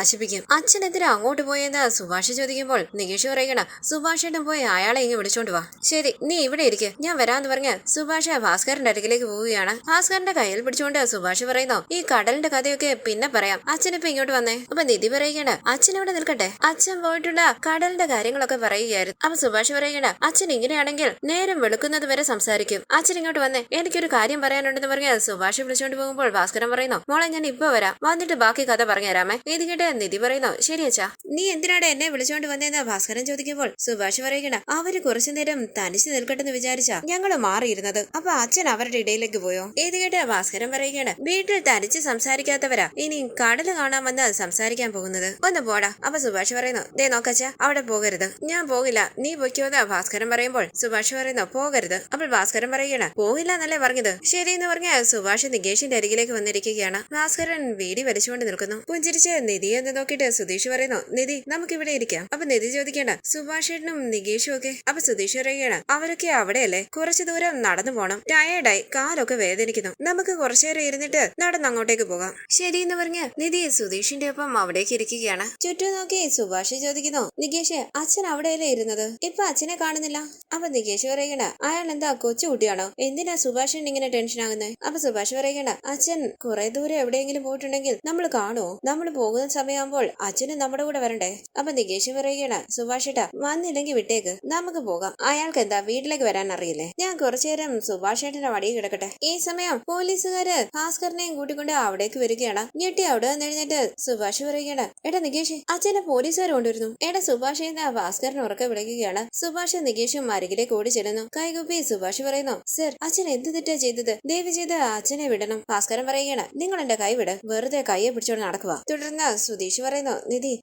നശിപ്പിക്കും. അച്ഛനെതിരെ അങ്ങോട്ട് പോയെന്ന് സുഭാഷ് ചോദിക്കുമ്പോൾ നികേഷ് പറയണ, സുഭാഷേട്ടൻ പോയി അയാളെ ഇങ്ങ് വിളിച്ചോണ്ട് വാ. ശരി, നീ ഇവിടെ ഇരിക്ക്, ഞാൻ വരാന്ന് പറഞ്ഞ് സുഭാഷ് ഭാസ്കരന്റെ അരികിലേക്ക് പോവുകയാണ്. ഭാസ്കരന്റെ കയ്യിൽ പിടിച്ചുകൊണ്ട് സുഭാഷ് പറയുന്നു, ഈ കടലിന്റെ കഥയൊക്കെ പിന്നെ പറയാം, അച്ഛനിപ്പോ ഇങ്ങോട്ട് വന്നേ. അപ്പൊ നിധി പറയുകയാണ്, അച്ഛൻ ഇവിടെ നിൽക്കട്ടെ, അച്ഛൻ പോയിട്ടുള്ള കടലിന്റെ കാര്യങ്ങളൊക്കെ പറയുകയായിരുന്നു. അപ്പൊ സുഭാഷ് പറയുകയാണ്, അച്ഛൻ ഇങ്ങനെയാണെങ്കിൽ നേരം വെളുക്കുന്നത് വരെ സംസാരിക്കും, അച്ഛൻ ഇങ്ങോട്ട് വന്നേ, എനിക്കൊരു കാര്യം പറയാനുണ്ടെന്ന് പറഞ്ഞ് സുഭാഷ് വിളിച്ചോണ്ട് പോകുമ്പോൾ ഭാസ്കരൻ പറയുന്നു, മോളെ ഞാൻ ഇപ്പൊ വരാം, വന്നിട്ട് ബാക്കി കഥ പറഞ്ഞുതരാമേ. ഇത് കേട്ട് നിധി പറയുന്നു, ശരി അച്ഛാ. നീ എന്തിനാണ് എന്നെ വിളിച്ചോണ്ട് വന്നേന്ന് ഭാസ്കരൻ ചോദിക്കുമ്പോൾ സുഭാഷ് പറയുകയാണ്, അവര് കുറച്ചുനേരം തനിച്ചു നിൽക്കട്ടെന്ന് വിചാരിച്ചാ ഞങ്ങള് മാറിയിരുന്നത്, അപ്പൊ അച്ഛൻ അവരുടെ ഇടയിലേക്ക് പോയോ? ഇത് കേട്ട് ഭാസ്കരൻ പറയുകയാണ്, വീട്ടിൽ തനിച്ച് സംസാരിക്കാത്തവരാ ഇനി കടല് കാണാൻ വന്ന് സംസാരിക്കാൻ പോകുന്നത്, ഒന്ന് പോടാ. അപ്പൊ സുഭാഷ് പറയുന്നു, ദേ നോക്കച്ചാ, അവിടെ പോകരുത്. ഞാൻ പോകില്ല, നീ പൊയ്ക്കോന്ന് ഭാസ്കരൻ പറയുമ്പോൾ സുഭാഷ് പറയുന്നു, പോകരുത്. അപ്പോൾ ഭാസ്കരൻ പറയുകയാണ്, പോകില്ല എന്നല്ലേ പറഞ്ഞത്? ശരിയെന്ന് പറഞ്ഞ സുഭാഷ് നികേഷിന്റെ അരികിലേക്ക് വന്നിരിക്കുകയാണ്. ഭാസ്കരൻ വീടി വലിച്ചുകൊണ്ട് നിൽക്കുന്നു. പുഞ്ചിരിച്ച് നിധി എന്ന് നോക്കിയിട്ട് സുധീഷ് പറയുന്നു, നിധി നമുക്കിവിടെ ഇരിക്കാം. അപ്പൊ നിധി ചോദിക്കേണ്ട, സുഭാഷേട്ടനും നികേഷും ഒക്കെ? അപ്പൊ സുധീഷ് പറയുകയാണ്, അവരൊക്കെ അവിടെയല്ലേ, കുറച്ചു ദൂരം നടന്നു പോണം, ടയേർഡായി, കാലൊക്കെ വേദനിക്കുന്നു, നമുക്ക് കുറച്ചുനേരം ഇരുന്നിട്ട് നടന്ന് അങ്ങോട്ടേക്ക് പോകാം. ശരിയെന്ന് പറഞ്ഞ് നിധി സുധീഷിന്റെ ഒപ്പം അവിടേക്ക് ഇരിക്കുകയാണ്. ചുറ്റും നോക്കി സുഭാഷ് ചോദിക്കുന്നു, നികേഷ് അച്ഛൻ അവിടെയല്ലേ ഇരുന്നത്, ഇപ്പൊ അച്ഛനെ കാണുന്നില്ല? അപ്പൊ നികേഷ് പറയണ, അയാൾ എന്താ കൊച്ചുകുട്ടിയാണോ, എന്തിനാ സുഭാഷിന് ഇങ്ങനെ ടെൻഷൻ ആകുന്നത്? അപ്പൊ സുഭാഷ് പറയണ, അച്ഛൻ കുറെ ദൂരം എവിടെയെങ്കിലും പോയിട്ടുണ്ടെങ്കിൽ നമ്മൾ കാണുമോ? നമ്മൾ പോകുന്ന സമയമാകുമ്പോൾ അച്ഛനും നമ്മുടെ കൂടെ വരണ്ടേ? അപ്പൊ നികേഷ് പറയണ, സുഭാഷേട്ടാ വന്നില്ലെങ്കിൽ വിട്ടേക്ക്, നമുക്ക് പോകാം, അയാൾക്ക് എന്താ വീട്ടിലേക്ക് വരാൻ അറിയില്ലേ? ഞാൻ കുറച്ചുനേരം സുഭാഷേട്ടന്റെ വടിയിൽ കിടക്കട്ടെ. ഈ സമയം പോലീസുകാര് ഭാസ്കരനെയും കൂട്ടിക്കൊണ്ട് അവിടേക്ക് വരികയാണ്. ഞെട്ടി അവിടെ നിന്ന് എഴുന്നേറ്റ് സുഭാഷ് പറയുകയാണ്, എടാ നികേഷ്, അച്ഛനെ പോലീസുകാർ കൊണ്ടുവരുന്നു. എടാ സുഭാഷ് എന്ന ഭാസ്കരൻ ഉറക്കെ വിളിക്കുകയാണ്. സുഭാഷ് നികേഷും അരികിലേക്ക് ഓടി ചെല്ലുന്നു. കൈകുപ്പി സുഭാഷ് പറയുന്നു, സർ അച്ഛൻ എന്ത് തെറ്റാ ചെയ്തത്, ദയവ് ചെയ്ത് അച്ഛനെ വിടണം. ഭാസ്കരൻ പറയുകയാണ്, നിങ്ങൾ എന്റെ കൈ വിട്, വെറുതെ കൈയെ പിടിച്ചോണ്ട് നടക്കുക. തുടർന്ന് സുധീഷ് പറയുന്നു,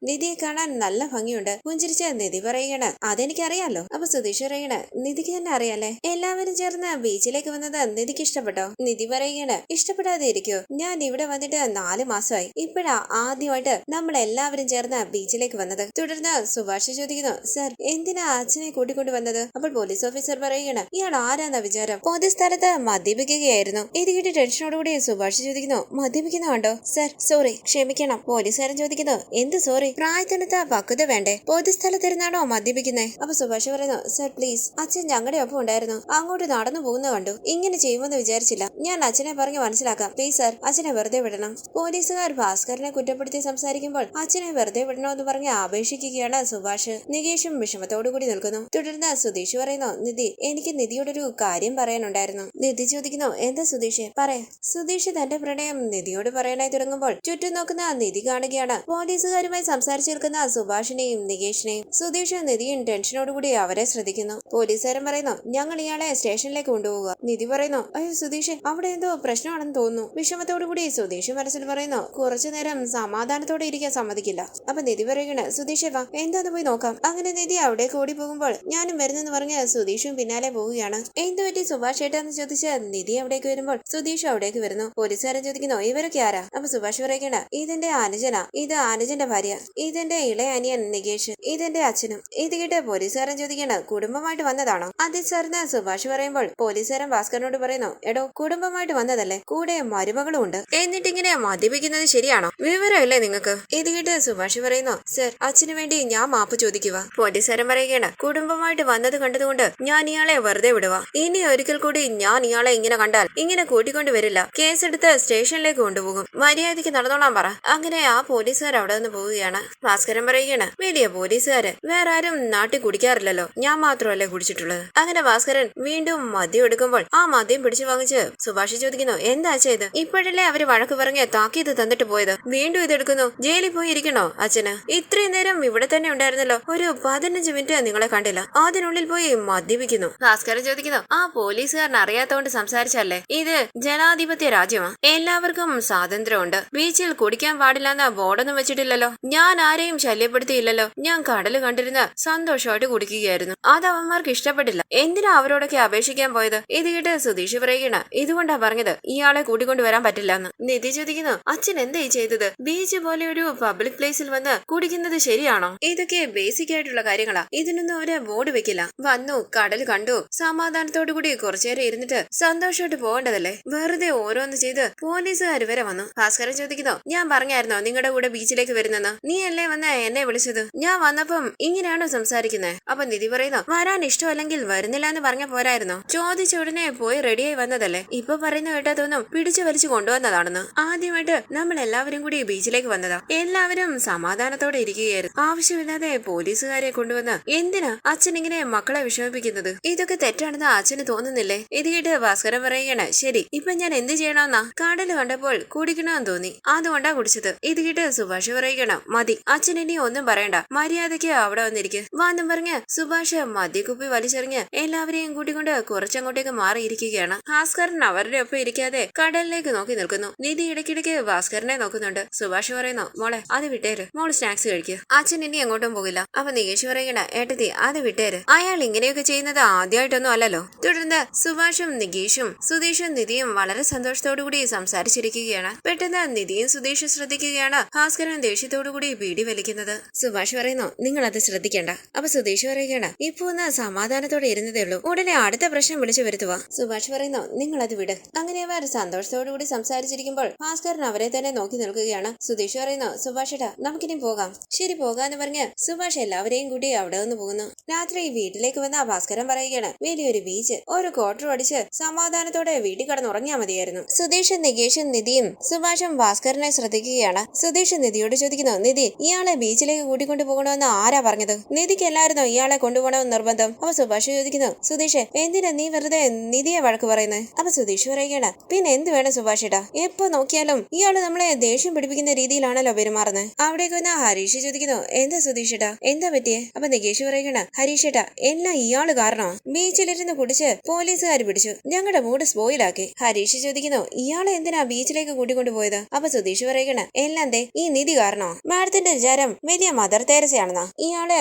നിധിയെ കാണാൻ നല്ല ഭംഗിയുണ്ട്. പുഞ്ചിരിച്ച നിധി പറയുകയാണ്, അതെനിക്കറിയാലോ. അപ്പൊ സുധീഷ് പറയണ്, നിധിക്ക് തന്നെ അറിയാലേ, എല്ലാവരും ചേർന്ന് ബീച്ചിലേക്ക് വന്നത് നിധിക്ക് ഇഷ്ടപ്പെട്ടോ? നിധി പറയുകയാണ്, ഇഷ്ടപ്പെടാതെ ഇരിക്കോ, ഞാൻ ഇവിടെ വന്നിട്ട് 4 മാസമായി, ഇപ്പോഴാ ആദ്യമായിട്ട് നമ്മൾ എല്ലാവരും ചേർന്ന് ബീച്ചിലേക്ക് വന്നത്. തുടർന്ന് സുഭാഷ് ചോദിക്കുന്നു, സർ എന്തിനാ അച്ഛനെ കൂട്ടിക്കൊണ്ട് വന്നത്? അപ്പോൾ പോലീസ് ഓഫീസർ പറയുകയാണ്, ഇയാൾ ആരാന്ന വിചാരം, പൊതുസ്ഥലത്ത് മദ്യപിക്കുകയായിരുന്നു. ഇത് കേട്ട് ടെൻഷനോടുകൂടി സുഭാഷ് ചോദിക്കുന്നു, മദ്യപിക്കുന്ന കണ്ടോ? സർ സോറി, ക്ഷമിക്കണം. പോലീസുകാരൻ ചോദിക്കുന്നു, എന്ത് സോറി, പ്രായത്തിനത്തെ പക്വത വേണ്ടേ, പൊതുസ്ഥലത്തിരുന്നാണോ മദ്യപിക്കുന്നേ? അപ്പൊ സുഭാഷ് പറയുന്നു, സർ പ്ലീസ്, അച്ഛൻ ഞങ്ങളുടെ ഒപ്പം ഉണ്ടായിരുന്നു, അങ്ങോട്ട് നടന്നു പോകുന്ന കണ്ടു, ഇങ്ങനെ ചെയ്യുമെന്ന് വിചാരിച്ചില്ല, ഞാൻ അച്ഛനെ പറഞ്ഞ് മനസ്സിലാക്കാം, പ്ലീസ് സർ, അച്ഛനെ വെറുതെ വിടണം. പോലീസുകാർ ഭാസ്കരനെ കുറ്റപ്പെടുത്തി സംസാരിക്കുമ്പോൾ അച്ഛനെ വെറുതെ വിടണമെന്ന് പറഞ്ഞ് അപേക്ഷിക്കുകയാണ് സുഭാഷ്. നികേഷും വിഷമത്തോടുകൂടി നിൽക്കുന്നു. തുടർന്ന് സുധീഷ് പറയുന്നു, നിധി എനിക്ക് നിധിയോടൊരു കാര്യം പറയാനുണ്ടായിരുന്നു. നിധി ചോദിക്കുന്നു, എന്താ സുധീഷ്, പറയാ. സുധീഷ് തന്റെ പ്രണയം നിധിയോട് പറയാനായി തുടങ്ങുമ്പോൾ ചുറ്റും നോക്കുന്ന നിധി കാണുകയാണ്. പോലീസുകാരുമായി സംസാരിച്ചു നിൽക്കുന്ന സുഭാഷിനെയും നികേഷിനെയും. സുധീഷും നിധിയും ടെൻഷനോടുകൂടി അവരെ ശ്രദ്ധിക്കുന്നു. പോലീസുകാരൻ പറയുന്നു, ഞങ്ങൾ ഇയാളെ സ്റ്റേഷനിലേക്ക് കൊണ്ടുപോകുക. നിധി പറയുന്നു, അയ്യോ സുധീഷ്, അവിടെ എന്തോ പ്രശ്നമാണെന്ന് തോന്നുന്നു. വിഷമത്തോടുകൂടി സുധീഷ് മനസ്സിൽ പറയുന്നു, കുറച്ചു നേരം സമാധാനത്തോടെ ഇരിക്കാൻ സമ്മതിക്കില്ല. അപ്പൊ നിധി പറയുകയാണ്, സുധീഷ് വാ, എന്താന്ന് പോയി നോക്കാം. അങ്ങനെ നിധി അവിടേക്ക് ഓടി പോകുമ്പോൾ ഞാനും വരുന്നെന്ന് പറഞ്ഞ് സുധീഷും പിന്നാലെ പോവുകയാണ്. എന്തു പറ്റി സുഭാഷ് ഏട്ടാന്ന് ചോദിച്ച് നിധി അവിടേക്ക് വരുമ്പോൾ സുധീഷ് അവിടേക്ക് വരുന്നു. പോലീസുകാരൻ ചോദിക്കുന്നു, ഇവരൊക്കെ ആരാ? അപ്പൊ സുഭാഷ് പറയുകയാണ്, ഇതെന്റെ അനുജന, ഇത് അനുജന്റെ ഭാര്യ, ഇതെന്റെ ഇളയ അനിയൻ നികേഷ്, ഇതെന്റെ അച്ഛനും. ഇത് കേട്ട് പോലീസുകാരൻ ചോദിക്കുകയാണ്, കുടുംബമായിട്ട് വന്നതാണോ? അതെ സാറിന് സുഭാഷ് പറയുമ്പോൾ പോലീസുകാരൻ ഭാസ്കരനോട് പറയുന്നു, എടോ കുടുംബമായിട്ട് വന്നതല്ലേ, കൂടെ മരുമകളും ഉണ്ട്, എന്നിട്ടിങ്ങനെ മദ്യപിക്കുന്നത് ശരിയാണോ? വിവരമില്ലേ നിങ്ങൾക്ക്? ഇത് കേട്ട് സുഭാഷ് പറയുന്നു, സർ അച്ഛനു വേണ്ടി ഞാൻ മാപ്പ് ചോദിക്കുക. പോലീസുകാരൻ പറയുകയാണ്, കുടുംബമായിട്ട് വന്നത് കണ്ടതുകൊണ്ട് ഞാൻ ഇയാളെ വെറുതെ വിടുക, ഇനി ഒരിക്കൽ കൂടി ഞാൻ ഇയാളെ ഇങ്ങനെ കണ്ടാൽ ഇങ്ങനെ കൂട്ടിക്കൊണ്ട് വരില്ല, കേസെടുത്ത് സ്റ്റേഷനിലേക്ക് കൊണ്ടുപോകും, മര്യാദയ്ക്ക് നടന്നോളാൻ പറ. അങ്ങനെ ആ പോലീസുകാർ അവിടെ നിന്ന് പോവുകയാണ്. ഭാസ്കരൻ പറയുകയാണ്, വലിയ പോലീസുകാര്, വേറെ ആരും നാട്ടിൽ കുടിക്കാറില്ലല്ലോ, ഞാൻ മാത്രമല്ലേ കുടിച്ചിട്ടുള്ളത്. അങ്ങനെ ഭാസ്കരൻ വീണ്ടും മദ്യം എടുക്കുമ്പോൾ ആ മദ്യം പിടിച്ചു വാങ്ങിച്ച് സുഭാഷ് ചോദിക്കുന്നു, എന്താ ചെയ്ത്, ഇപ്പോഴല്ലേ അവര് വഴക്ക് പറഞ്ഞ് താക്കീത് തന്നിട്ട് പോയത്, വീണ്ടും ഇതെടുക്കുന്നു, ജയിലിൽ പോയി ഇരിക്കണോ അച്ഛന്? ഇത്രയും നേരം ഇവിടെ തന്നെ ഉണ്ടായിരുന്നല്ലോ, ഒരു 15 മിനിറ്റ് നിങ്ങളെ കണ്ടില്ല, അതിനുള്ളിൽ പോയി മദ്യപിക്കുന്നു. ഭാസ്കരൻ ചോദിക്കുന്നു, ആ പോലീസുകാരൻ അറിയാത്തോണ്ട് സംസാരിച്ചല്ലേ, ഇത് ജനാധിപത്യ രാജ്യമാണ്, എല്ലാവർക്കും സ്വാതന്ത്ര്യമുണ്ട്, ബീച്ചിൽ കുടിക്കാൻ പാടില്ലെന്ന ബോർഡൊന്നും വെച്ചിട്ടില്ലല്ലോ, ഞാൻ ആരെയും ശല്യപ്പെടുത്തിയില്ലല്ലോ, ഞാൻ കടല് കണ്ടിരുന്ന് സന്തോഷമായിട്ട് കുടിക്കുകയായിരുന്നു, അത് അവന്മാർക്ക് ഇഷ്ടപ്പെട്ടില്ല, എന്തിനാ അവരോടൊക്കെ അപേക്ഷിക്കാൻ പോയത്? ഇത് കേട്ട് സുധീഷ് പറയുകയാണ്, ഇതുകൊണ്ടാ പറഞ്ഞത് ഇയാളെ കൂട്ടിക്കൊണ്ട് വരാൻ പറ്റില്ല എന്ന്. നിധി ചോദിക്കുന്നു, അച്ഛൻ എന്താ ഈ ചെയ്തത്, ബീച്ച് പോലെ ഒരു പബ്ലിക് പ്ലേസിൽ വന്ന് കുടിക്കുന്നത് ശരിയാണോ? ഇതൊക്കെ ബേസിക് ആയിട്ടുള്ള കാര്യങ്ങളാ, ഇതിനൊന്നും അവര് ബോർഡ് വെക്കില്ല, വന്നു കടൽ കണ്ടു സമാധാനത്തോടു കൂടി കുറച്ചേരം ഇരുന്നിട്ട് സന്തോഷമായിട്ട് പോകേണ്ടതല്ലേ, വെറുതെ ഓരോന്ന് ചെയ്ത് പോലീസുകാർ വരെ വന്നു. ഭാസ്കരൻ ചോദിക്കുന്നു, ഞാൻ പറഞ്ഞായിരുന്നോ നിങ്ങളുടെ കൂടെ ബീച്ചിലേക്ക് വരുന്നെന്ന്? നീ അല്ലേ വന്ന് എന്നെ വിളിച്ചത്? ഞാൻ വന്നപ്പം ഇങ്ങനെയാണോ സംസാരിക്കുന്നത്? അപ്പൊ നിധി പറയുന്നു, വരാൻ ഇഷ്ടമല്ലെങ്കിൽ വരുന്നില്ല എന്ന് പറഞ്ഞ പോരായിരുന്നോ? ചോദിച്ച ഉടനെ പോയി റെഡിയായി വന്നതല്ലേ? ഇപ്പൊ പറയുന്ന കേട്ടതൊന്നും പിടിച്ചു വലിച്ചു കൊണ്ടുവന്നതാണെന്ന്. ആദ്യമായിട്ട് നമ്മൾ എല്ലാവരും കൂടി ബീച്ചിലേക്ക് വന്നതാ. എല്ലാവരും സമാധാനത്തോടെ ഇരിക്കുകയായിരുന്നു. ആവശ്യമില്ലാതെ പോലീസുകാരെ കൊണ്ടുവന്ന് എന്തിനാ അച്ഛൻ ഇങ്ങനെ മക്കളെ വിഷമിപ്പിക്കുന്നത്? ഇതൊക്കെ തെറ്റാണെന്ന് അച്ഛന് തോന്നുന്നില്ലേ? ഇത് കേട്ട് ഭാസ്കരൻ പറയുകയാണ്, ശരി ഇപ്പൊ ഞാൻ എന്ത് ചെയ്യണമെന്നാ? കടല് കണ്ടപ്പോൾ കുടിക്കണമെന്ന് തോന്നി, അതുകൊണ്ടാ കുടിച്ചത്. ഇത് കേട്ട് സുഭാഷ് പറയുകയാണ്, മതി അച്ഛൻ ഇനി ഒന്നും പറയണ്ട, മര്യാദയ്ക്ക് അവിടെ വന്നിരിക്കും വാന്നും പറഞ്ഞ് സുഭാഷ് മദ്യക്കുപ്പി വലിച്ചെറിഞ്ഞ് എല്ലാവരെയും കൂട്ടിക്കൊണ്ട് കുറച്ചങ്ങോട്ടേക്ക് മാറിയിരിക്കുകയാണ്. ഭാസ്കരൻ അവരുടെ ഒപ്പം ഇരിക്കാതെ കടലിലേക്ക് നോക്കി നിൽക്കുന്നു. നിധി ഇടയ്ക്കിടയ്ക്ക് ഭാസ്കരനെ നോക്കുന്നുണ്ട്. സുഭാഷ് പറയുന്നു, മോളെ അത് വിട്ടേര്, മോള് സ്നാക്സ് കഴിക്കുക, അച്ഛൻ ഇനി എങ്ങോട്ടും പോകില്ല. അപ്പൊ നികേഷ് പറയണ, ഏട്ടത്തി അത് വിട്ടേര്, അയാൾ ഇങ്ങനെയൊക്കെ ചെയ്യുന്നത് ആദ്യമായിട്ടൊന്നും അല്ലല്ലോ. തുടർന്ന് സുഭാഷും നികേഷും സുധീഷും നിധിയും വളരെ സന്തോഷത്തോടുകൂടി സംസാരിച്ചിരിക്കുകയാണ്. പെട്ടെന്ന് നിധിയും സുധീഷും ശ്രദ്ധിക്കുകയാണ് ഭാസ്കരൻ ദേഷ്യത്തോടുകൂടി ബീഡി വലിക്കുന്നത്. സുഭാഷ് പറയുന്നു, നിങ്ങൾ അത് ശ്രദ്ധിക്കേണ്ട. അപ്പൊ സുധീഷ് പറയുകയാണ്, ഇപ്പൊ ഒന്ന് സമാധാനത്തോടെ ഇരുന്നതേ ഉള്ളൂ, ഉടനെ അടുത്ത പ്രശ്നം വിളിച്ചു വരുത്തുക. സുഭാഷ് പറയുന്നു, നിങ്ങൾ അത് വിട്. അങ്ങനെ അവർ സന്തോഷത്തോടുകൂടി സംസാരിച്ചിരിക്കുമ്പോൾ ഭാസ്കരൻ അവരെ തന്നെ നോക്കി നിൽക്കുകയാണ്. സുധീഷ് പറയുന്നു, സുഭാഷേട്ടാ നമുക്കിനി പോകാം. ശരി പോകാന്ന് പറഞ്ഞ് സുഭാഷ് എല്ലാവരെയും കൂട്ടി അവിടെ നിന്ന് പോകുന്നു. രാത്രി വീട്ടിലേക്ക് വന്ന ഭാസ്കരൻ പറയുകയാണ്, വലിയൊരു ബീച്ച്, ഒരു ക്വാർട്ടർ അടിച്ച് സമാധാനത്തോടെ വീട്ടിൽ കടന്നുറങ്ങിയാ മതിയായിരുന്നു. സുധീഷും നികേഷും നിധിയും സുഭാഷും ഭാസ്കരനെ ശ്രദ്ധിക്കുകയാണ്. സുധീഷ് നിധിയോട് ചോദിക്കുന്നു, നിധി ഇയാളെ ബീച്ചിലേക്ക് കൂട്ടിക്കൊണ്ടു പോകണമെന്ന് ആരാ പറഞ്ഞത്? നിധിക്ക് എല്ലായിരുന്നോ ഇയാളെ കൊണ്ടുപോകണമെന്ന് നിർബന്ധം? അപ്പൊ സുഭാഷ് ചോദിക്കുന്നു, സുധീഷ് എന്തിനാ നീ വെറുതെ നിധിയെ വഴക്ക് പറയുന്നത്? അപ്പൊ സുധീഷ് പറയുകയാണ്, പിന്നെ എന്ത് വേണം സുഭാഷേട്ടാ, എപ്പോ നോക്കിയാലും ഇയാള് നമ്മളെ ദേഷ്യം പിടിപ്പിക്കുന്ന രീതിയിലാണല്ലോ പെരുമാറുന്നത്. അവിടേക്ക് വന്ന ഹരീഷ് ചോദിക്കുന്നു, എന്താ സുധീഷേട്ടാ എന്താ പറ്റിയേ? അപ്പൊ നികേഷ് പറയുകയാണ്, ഹരീഷേട്ടാ എല്ലാം ഇയാള് കാരണോ? ബീച്ചിലിരുന്ന് കുടിച്ച് പോലീസുകാർ പിടിച്ചു, ഞങ്ങളുടെ മൂഡ് സ്പോയിലാക്കി. ഹരീഷ് ചോദിക്കുന്നു, ഇയാളെ എന്തിനാ ബീച്ചിലേക്ക് കൂട്ടിക്കൊണ്ടു പോയത്? അപ്പൊ സുധീഷ് പറയുകയാണ്, എല്ലാം ഈ നിധി കാരണോ? മാഡത്തിന്റെ വിചാരം വലിയ മദർ തെരേസയാണെന്നാ? ഇയാളെ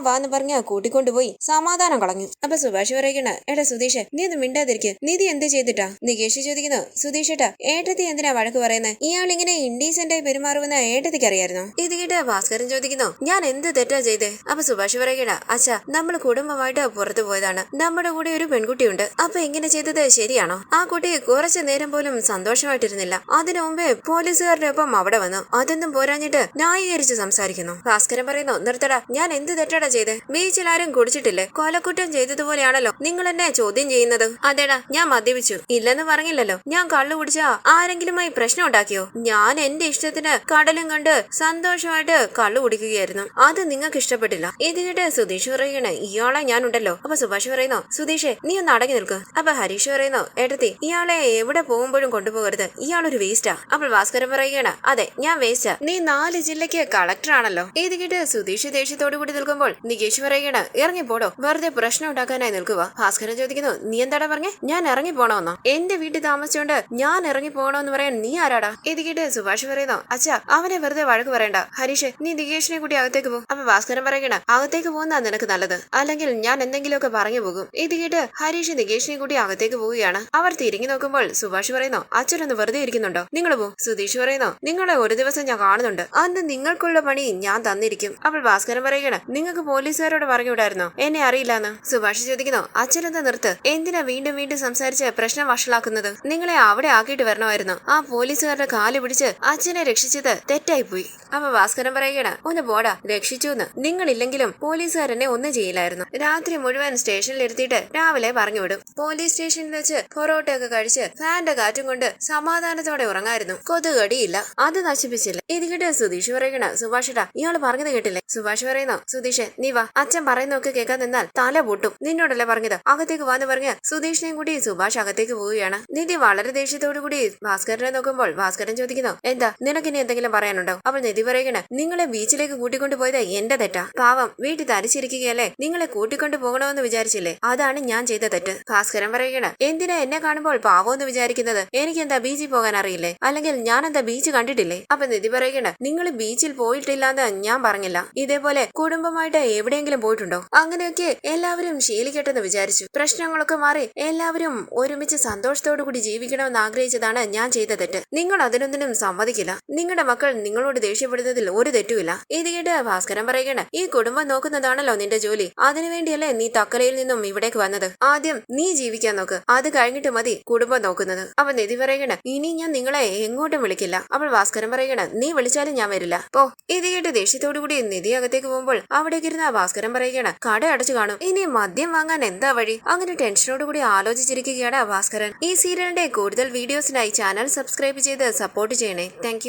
വാന്ന് പറഞ്ഞ കൂട്ടിക്കൊണ്ടുപോയി സമാധാനം കളഞ്ഞു. അപ്പൊ സുഭാഷ് പറയുകയാണ്, എടാ സുധീഷ് നീ ഒന്ന് മിണ്ടാതിരിക്കുക, നിധി എന്ത് ചെയ്തിട്ടാ? നികേഷ് ചോദിക്കുന്നു, സുധീഷേട്ടാ ഏട്ടത്തി എന്തിനാ വഴക്ക് പറയുന്നത്? ഇയാൾ ഇങ്ങനെ ഇൻഡീസെന്റായി പെരുമാറുമെന്ന് ഏട്ടത്തിക്ക് അറിയായിരുന്നു. ഇത് കേട്ട് ഭാസ്കരൻ ചോദിക്കുന്നു, ഞാൻ എന്ത് തെറ്റാ ചെയ്തേ? അപ്പൊ സുഭാഷ് പറയുകയാണ്, അച്ഛാ നമ്മൾ കുടുംബമായിട്ട് പുറത്തു പോയതാണ്, നമ്മുടെ കൂടെ ഒരു പെൺകുട്ടിയുണ്ട്. അപ്പൊ ഇങ്ങനെ ചെയ്തത് ശരിയാണോ? ആ കുട്ടി കുറച്ചു നേരം പോലും സന്തോഷമായിട്ടിരുന്നില്ല, അതിനു മുമ്പേ പോലീസുകാരുടെ ഒപ്പം അവിടെ വന്നു, അതൊന്നും പോരാഞ്ഞിട്ട് ന്യായീകരിച്ച് സംസാരിക്കുന്നു. ഭാസ്കരൻ പറയുന്നു, നിർത്തടാ, ഞാൻ എന്ത് തെറ്റാടാ ചെയ്തേ? ബീച്ചിൽ ആരും കുടിച്ചിട്ടില്ലേ? കൊലക്കുറ്റം ചെയ്തതുപോലെയാണല്ലോ നിങ്ങൾ എന്നെ ചോദ്യം ചെയ്യുന്നത്. അതേടാ ഞാൻ മദ്യപിച്ചു, ഇല്ലെന്ന് പറഞ്ഞില്ലല്ലോ. ഞാൻ കള്ളു കുടിച്ചാ ആരെങ്കിലുമായി പ്രശ്നം ഉണ്ടാക്കിയോ? ഞാൻ എന്റെ ഇഷ്ടത്തിന് കടലും കണ്ട് സന്തോഷമായിട്ട് കള്ളു കുടിക്കുകയായിരുന്നു, അത് നിങ്ങൾക്ക് ഇഷ്ടപ്പെട്ടില്ല. ഇത് കേട്ട് സുധീഷ് പറയുകയാണ്, ഇയാളെ ഞാനുണ്ടല്ലോ. അപ്പൊ സുഭാഷ് പറയുന്നു, സുധീഷേ നീ ഒന്ന് അടങ്ങി നിൽക്ക്. അപ്പൊ ഹരീഷ് പറയുന്നു, ഏട്ടത്തി ഇയാളെ എവിടെ പോകുമ്പോഴും കൊണ്ടുപോകരുത്, ഇയാളൊരു വേസ്റ്റാ. അപ്പോൾ ഭാസ്കരൻ പറയുകയാണ്, അതെ ഞാൻ വേസ്റ്റാ, നീ 4 ജില്ലയ്ക്ക് കളക്ടർ ആണല്ലോ. ഇത് കേട്ട് സുധീഷ് ദേഷ്യത്തോടു കൂടി നിൽക്കുമ്പോൾ നികേഷ് പറയുകയാണ്, ഇറങ്ങിപ്പോടോ, വെറുതെ പ്രശ്നം ഉണ്ടാക്കാനായി നിൽക്കുക. ഭാസ്കരൻ ചോദിക്കുന്നു, നീ എന്താടാ പറഞ്ഞേ? ഞാൻ ഇറങ്ങി പോണോന്നോ? എന്റെ വീട്ടിൽ താമസിച്ചോണ്ട് ഞാൻ ഇറങ്ങി പോകണമെന്ന് പറയാൻ നീ ആരാടാ? ഇത് കേട്ട് സുഭാഷ് പറയുന്നു, അച്ഛാ അവനെ വെറുതെ വഴക്ക് പറയണ്ട, ഹരീഷ് നീ നികേഷിനെ കൂടി അകത്തേക്ക് പോകും. അപ്പൊ ഭാസ്കരൻ പറയുകയാണ്, അകത്തേക്ക് പോകുന്നതാ നിനക്ക് നല്ലത്, അല്ലെങ്കിൽ ഞാൻ എന്തെങ്കിലുമൊക്കെ പറഞ്ഞു പോകും. ഇത് കേട്ട് ഹരീഷ് നികേഷിനെ കൂടി അകത്തേക്ക് പോവുകയാണ്. അവർ തിരിഞ്ഞു നോക്കുമ്പോൾ സുഭാഷ് പറയുന്നു, അച്ഛനൊന്ന് വെറുതെ ഇരിക്കുന്നുണ്ടോ? നിങ്ങൾ പോ. സുധീഷ് പറയുന്നു, നിങ്ങളെ ഒരു ദിവസം ഞാൻ കാണുന്നുണ്ട്, അന്ന് നിങ്ങൾക്കുള്ള പണി ഞാൻ തന്നിരിക്കും. അപ്പോൾ ഭാസ്കരൻ പറയുകയാണ്, നിങ്ങൾക്ക് പോലീസുകാരോട് പറഞ്ഞുവിടായിരുന്നോ എന്നെ അറിയില്ലാന്ന്? സുഭാഷ് ചോദിക്കുന്നു, അച്ഛനെന്താ നിർത്ത്, എന്തിനാ വീണ്ടും വീണ്ടും സംസാരിച്ച് പ്രശ്നം വഷളാക്കുന്നത്? നിങ്ങളെ അവിടെ ആക്കിയിട്ട് വരണമായിരുന്നു. ആ പോലീസുകാരുടെ കാല് പിടിച്ച് അച്ഛനെ രക്ഷിച്ചത് തെറ്റായി പോയി. അപ്പൊ ഭാസ്കരൻ പറയുകയാണ്, ഒന്ന് പോടാ, രക്ഷിച്ചു എന്ന്. നിങ്ങളില്ലെങ്കിലും പോലീസുകാരെന്നെ ഒന്നും ചെയ്യില്ലായിരുന്നു. രാത്രി മുഴുവൻ സ്റ്റേഷനിൽ ഇരുത്തിയിട്ട് രാവിലെ പറഞ്ഞുവിടും. പോലീസ് സ്റ്റേഷനിൽ വെച്ച് പൊറോട്ടയൊക്കെ കഴിച്ച് ഫാന്റെ കാറ്റും കൊണ്ട് സമാധാനത്തോടെ ഉറങ്ങായിരുന്നു. കൊതുകടിയില്ല, അത് നശിപ്പിച്ചില്ല. ഇത് കേട്ട് സുധീഷ് പറയുകയാണ്, സുഭാഷേട്ടാ ഇയാള് പറഞ്ഞത് കേട്ടില്ലേ? സുഭാഷ് പറയുന്നു, സുധീഷ് നീ വാ, അച്ഛൻ പറയുന്നൊക്കെ കേൾക്കാൻ നിന്നാൽ തല പൊട്ടും, നിന്നോടല്ലേ പറഞ്ഞത് അകത്തേക്ക് വാന്ന് പറഞ്ഞ് സുധീഷിനെയും കൂടി സുഭാഷ് അകത്തേക്ക് പോവുകയാണ്. നിധി വളരെ ദേഷ്യത്തോടു കൂടി ഭാസ്കരനെ നോക്കുമ്പോൾ ഭാസ്കരൻ ചോദിക്കുന്നു, എന്താ നിനക്കിനി എന്തെങ്കിലും പറയാനുണ്ടോ? അപ്പോൾ നിധി പറയുകയാണ്, നിങ്ങളെ ബീച്ചിലേക്ക് കൂട്ടിക്കൊണ്ടു പോയത് എന്റെ തെറ്റാ. പാവം വീട്ടിൽ തരിച്ചിരിക്കുകയല്ലേ, നിങ്ങളെ കൂട്ടിക്കൊണ്ടു പോകണമെന്ന് വിചാരിച്ചില്ലേ, അതാണ് ഞാൻ ചെയ്ത തെറ്റ്. ഭാസ്കരൻ പറയുകയാണ്, എന്തിനാ എന്നെ കാണുമ്പോൾ പാവമെന്ന് വിചാരിക്കുന്നത്? എനിക്ക് എന്താ ബീച്ചിൽ പോകാൻ അറിയില്ലേ? അല്ലെങ്കിൽ ഞാൻ എന്താ ബീച്ച് കണ്ടിട്ടില്ലേ? അപ്പൊ നിധി പറയുകയാണ്, നിങ്ങൾ ബീച്ചിൽ പോയിട്ടില്ലാന്ന് ഞാൻ പറഞ്ഞില്ല, ഇതേപോലെ കുടുംബമായിട്ട് എവിടെയെങ്കിലും പോയിട്ടുണ്ടോ? അങ്ങനെയൊക്കെ എല്ലാവരും ശീലിക്കട്ടെന്ന് വിചാരിച്ചു. പ്രശ്നങ്ങളൊക്കെ മാറി എല്ലാവരും ഒരുമിച്ച് സന്തോഷത്തോടു കൂടി ജീവിക്കണമെന്ന് ആഗ്രഹിച്ചതാണ് ഞാൻ ചെയ്ത തെറ്റ്. നിങ്ങൾ അതിനൊന്നിനും സമ്മതിക്കില്ല. നിങ്ങളുടെ മക്കൾ നിങ്ങളോട് ദേഷ്യപ്പെടുന്നതിൽ ഒരു തെറ്റുമില്ല. ഇത് കേട്ട് ഭാസ്കരൻ പറയുകയാണ്, ഈ കുടുംബം നോക്കുന്നതാണല്ലോ നിന്റെ ജോലി, അതിനുവേണ്ടിയല്ലേ നീ തക്കലയിൽ നിന്നും ഇവിടേക്ക് വന്നത്. ആദ്യം നീ ജീവിക്കാൻ നോക്ക്, അത് കഴിഞ്ഞിട്ട് മതി കുടുംബം നോക്കുന്നത്. അപ്പൊ നിധി പറയുകയാണ്, ഇനി ഞാൻ നിങ്ങളെ എങ്ങോട്ടും വിളിക്കില്ല. അപ്പോൾ ഭാസ്കരൻ പറയണം, നീ വിളിച്ചാലും ഞാൻ വരില്ല, പോ. ഇത് കേട്ട് ദേഷ്യത്തോടു കൂടി നിധി അകത്തേക്ക് പോകുമ്പോൾ അവിടേക്ക് ഇരുന്ന ഭാസ്കരൻ പറയുകയാണ്, കട അടച്ചു കാണും, ഇനി മദ്യം വാങ്ങാൻ എന്താ വഴി? അങ്ങനെ ടെൻഷനോട് കൂടി ആലോചിച്ചിരിക്കുകയാണ് ഭാസ്കരൻ. ഈ സീരിയലിന്റെ കൂടുതൽ വീഡിയോസിനായി ചാനൽ സബ്സ്ക്രൈബ് ചെയ്ത് സപ്പോർട്ട് ചെയ്യണേ. താങ്ക്